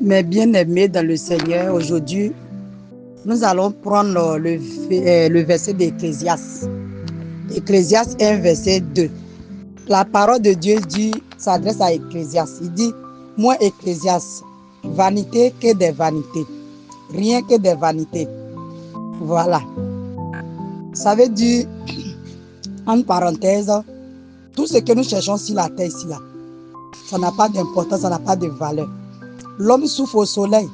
Mes bien-aimés dans le Seigneur, aujourd'hui, nous allons prendre le verset d'Ecclésiaste. Ecclésiaste 1, verset 2. La parole de Dieu s'adresse à Ecclésiaste. Il dit, moi Ecclésiaste, vanité que des vanités, rien que des vanités. Voilà. Ça veut dire, en parenthèse, tout ce que nous cherchons sur la terre ici, là, ça n'a pas d'importance, ça n'a pas de valeur. L'homme souffre au soleil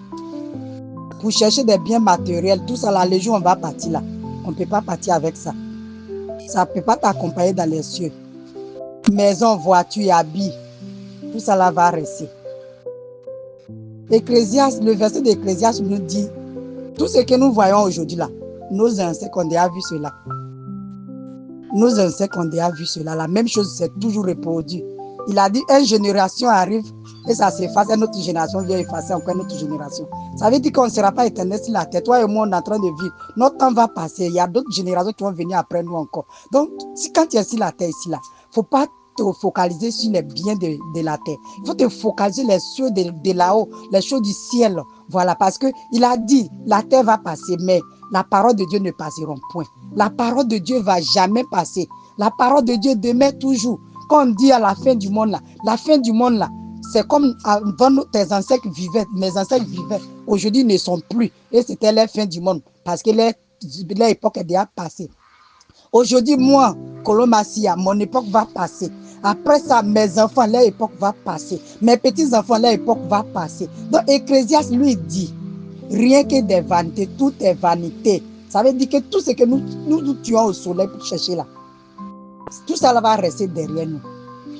pour chercher des biens matériels. Tout ça, là, les jours, on va partir là. On ne peut pas partir avec ça. Ça ne peut pas t'accompagner dans les cieux. Maison, voiture, habits, tout ça là va rester. Ecclésiaste, le verset d'Ecclésiaste nous dit, tout ce que nous voyons aujourd'hui là, nos ancêtres ont déjà vu cela. Nos ancêtres ont déjà vu cela. La même chose s'est toujours reproduit. Il a dit, une génération arrive et ça s'efface, une autre génération vient effacer encore une autre génération. Ça veut dire qu'on ne sera pas éternel sur la terre. Toi et moi, on est en train de vivre. Notre temps va passer. Il y a d'autres générations qui vont venir après nous encore. Donc, quand tu es sur la terre ici, là, il ne faut pas te focaliser sur les biens de la terre. Il faut te focaliser sur les choses de là-haut, les choses du ciel. Voilà, parce qu'il a dit, la terre va passer, mais la parole de Dieu ne passera point. La parole de Dieu ne va jamais passer. La parole de Dieu demeure toujours. Quand on dit à la fin du monde là, la fin du monde là, c'est comme avant tes ancêtres vivaient, mes ancêtres vivaient. Aujourd'hui, ils ne sont plus. Et c'était la fin du monde parce que leur époque est déjà passée. Aujourd'hui, moi, Colomassia, mon époque va passer. Après ça, mes enfants, leur époque va passer. Mes petits-enfants, leur époque va passer. Donc, Ecclésiaste lui dit, rien que des vanités, tout est vanité. Ça veut dire que tout ce que nous tuons au soleil pour chercher là, tout ça là va rester derrière nous.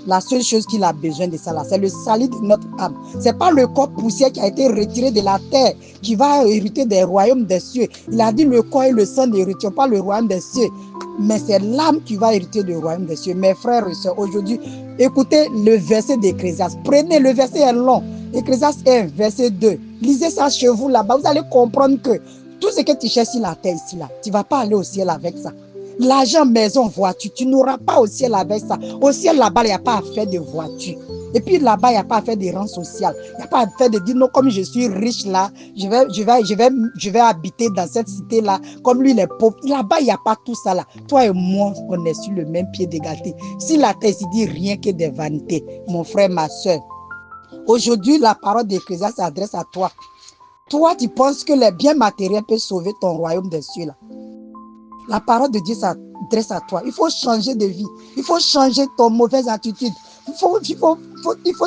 La seule chose qu'il a besoin de ça là, c'est le salut de notre âme. Ce n'est pas le corps poussière qui a été retiré de la terre qui va hériter des royaumes des cieux. Il a dit le corps et le sang n'héritent pas le royaume des cieux. Mais c'est l'âme qui va hériter le royaume des cieux. Mes frères et sœurs, aujourd'hui, écoutez le verset d'Ecclésiaste. Prenez, le verset est long. Ecclésiaste 1, verset 2. Lisez ça chez vous là-bas. Vous allez comprendre que tout ce que tu cherches sur la terre ici là, tu ne vas pas aller au ciel avec ça. L'argent, maison, voiture, tu n'auras pas au ciel avec ça. Au ciel, là-bas, il n'y a pas à faire de voiture. Et puis là-bas, il n'y a pas à faire de rang social. Il n'y a pas à faire de dire non, comme je suis riche là, je vais habiter dans cette cité-là, comme lui, il est pauvre. Là-bas, il n'y a pas tout ça là. Toi et moi, on est sur le même pied d'égalité. Si la terre se dit rien que des vanités, mon frère, ma soeur, aujourd'hui, la parole d'Ecclésiaste s'adresse à toi. Toi, tu penses que les biens matériels peuvent sauver ton royaume des cieux là. La parole de Dieu s'adresse à toi. Il faut changer de vie. Il faut changer ton mauvaise attitude. Il faut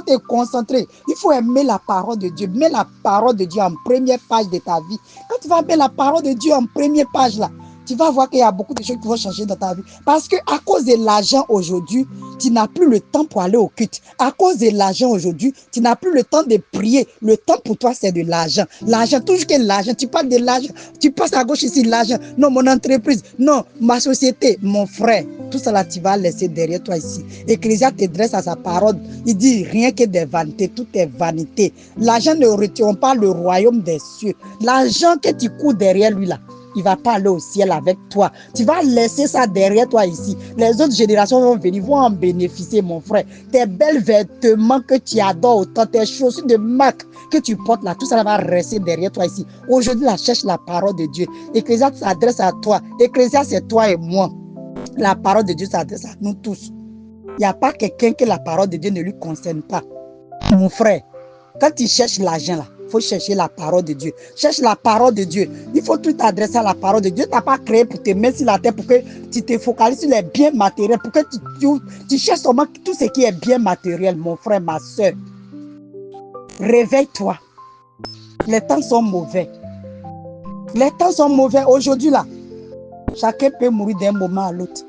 te concentrer. Il faut aimer la parole de Dieu. Mets la parole de Dieu en première page de ta vie. Quand tu vas mettre la parole de Dieu en première page là, tu vas voir qu'il y a beaucoup de choses qui vont changer dans ta vie. Parce qu'à cause de l'argent aujourd'hui, tu n'as plus le temps pour aller au culte. À cause de l'argent aujourd'hui, tu n'as plus le temps de prier. Le temps pour toi, c'est de l'argent. L'argent, toujours que l'argent. Tu parles de l'argent. Tu passes à gauche ici, l'argent. Non, mon entreprise. Non, ma société, mon frère. Tout ça là, tu vas laisser derrière toi ici. Ecclésiaste te dresse à sa parole. Il dit rien que des vanités. Tout est vanité. L'argent ne retient pas le royaume des cieux. L'argent que tu cours derrière lui là, il ne va pas aller au ciel avec toi. Tu vas laisser ça derrière toi ici. Les autres générations vont venir, vont en bénéficier, mon frère. Tes belles vêtements que tu adores autant, tes chaussures de marque que tu portes là, tout ça va rester derrière toi ici. Aujourd'hui, là, cherche la parole de Dieu. Ecclésiaste s'adresse à toi. Ecclésiaste, c'est toi et moi. La parole de Dieu s'adresse à nous tous. Il n'y a pas quelqu'un que la parole de Dieu ne lui concerne pas. Mon frère, quand tu cherches l'argent là, il faut chercher la parole de Dieu. Cherche la parole de Dieu. Il faut tout t'adresser à la parole de Dieu. Dieu t'a pas créé pour te mettre sur la terre, pour que tu te focalises sur les biens matériels, pour que tu cherches seulement tout ce qui est bien matériel, mon frère, ma soeur. Réveille-toi. Les temps sont mauvais. Les temps sont mauvais. Aujourd'hui, là, chacun peut mourir d'un moment à l'autre.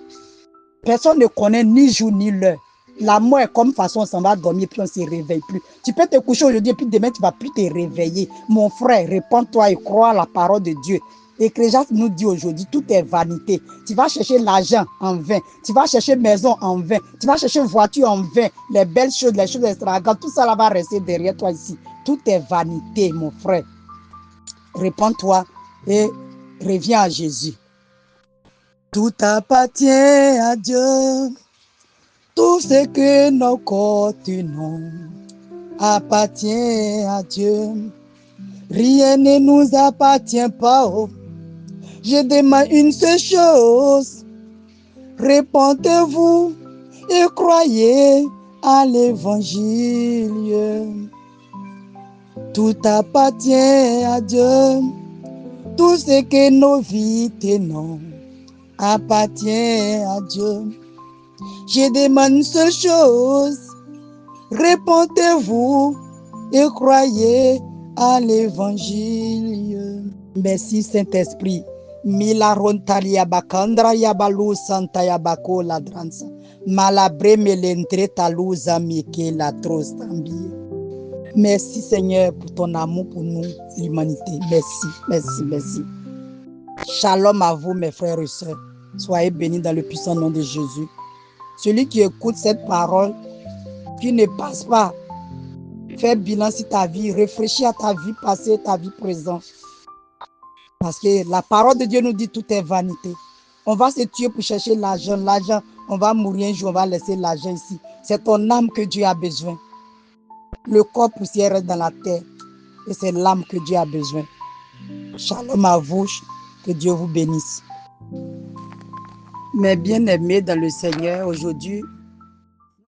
Personne ne connaît ni jour ni l'heure. La mort est comme façon, on s'en va dormir puis on ne se réveille plus. Tu peux te coucher aujourd'hui et puis demain tu ne vas plus te réveiller. Mon frère, répands-toi et crois à la parole de Dieu. Ecclésiaste nous dit aujourd'hui, tout est vanité. Tu vas chercher l'argent en vain. Tu vas chercher maison en vain. Tu vas chercher voiture en vain. Les belles choses, les choses extravagantes, tout ça là va rester derrière toi ici. Tout est vanité, mon frère. Répands-toi et reviens à Jésus. Tout appartient à Dieu. Tout ce que nos corps tenons appartient à Dieu. Rien ne nous appartient pas. Oh. Je demande une seule chose. Répondez-vous et croyez à l'évangile. Tout appartient à Dieu. Tout ce que nos vies tenons appartient à Dieu. Je demande une seule chose. Répondez-vous et croyez à l'évangile. Merci Saint-Esprit. Mila rontalia bakandra yabalu santa yabako la dransa. Malabre melentre taluza mike la trostambi. Merci Seigneur pour ton amour pour nous, l'humanité. Merci, merci, merci. Shalom à vous mes frères et sœurs. Soyez bénis dans le puissant nom de Jésus. Celui qui écoute cette parole, qui ne passe pas, fais bilan sur ta vie, réfléchis à ta vie passée, ta vie présente. Parce que la parole de Dieu nous dit tout est vanité. On va se tuer pour chercher l'argent. L'argent, on va mourir un jour, on va laisser l'argent ici. C'est ton âme que Dieu a besoin. Le corps poussière reste dans la terre. Et c'est l'âme que Dieu a besoin. Shalom à vous. Que Dieu vous bénisse. Mes bien-aimés dans le Seigneur, aujourd'hui,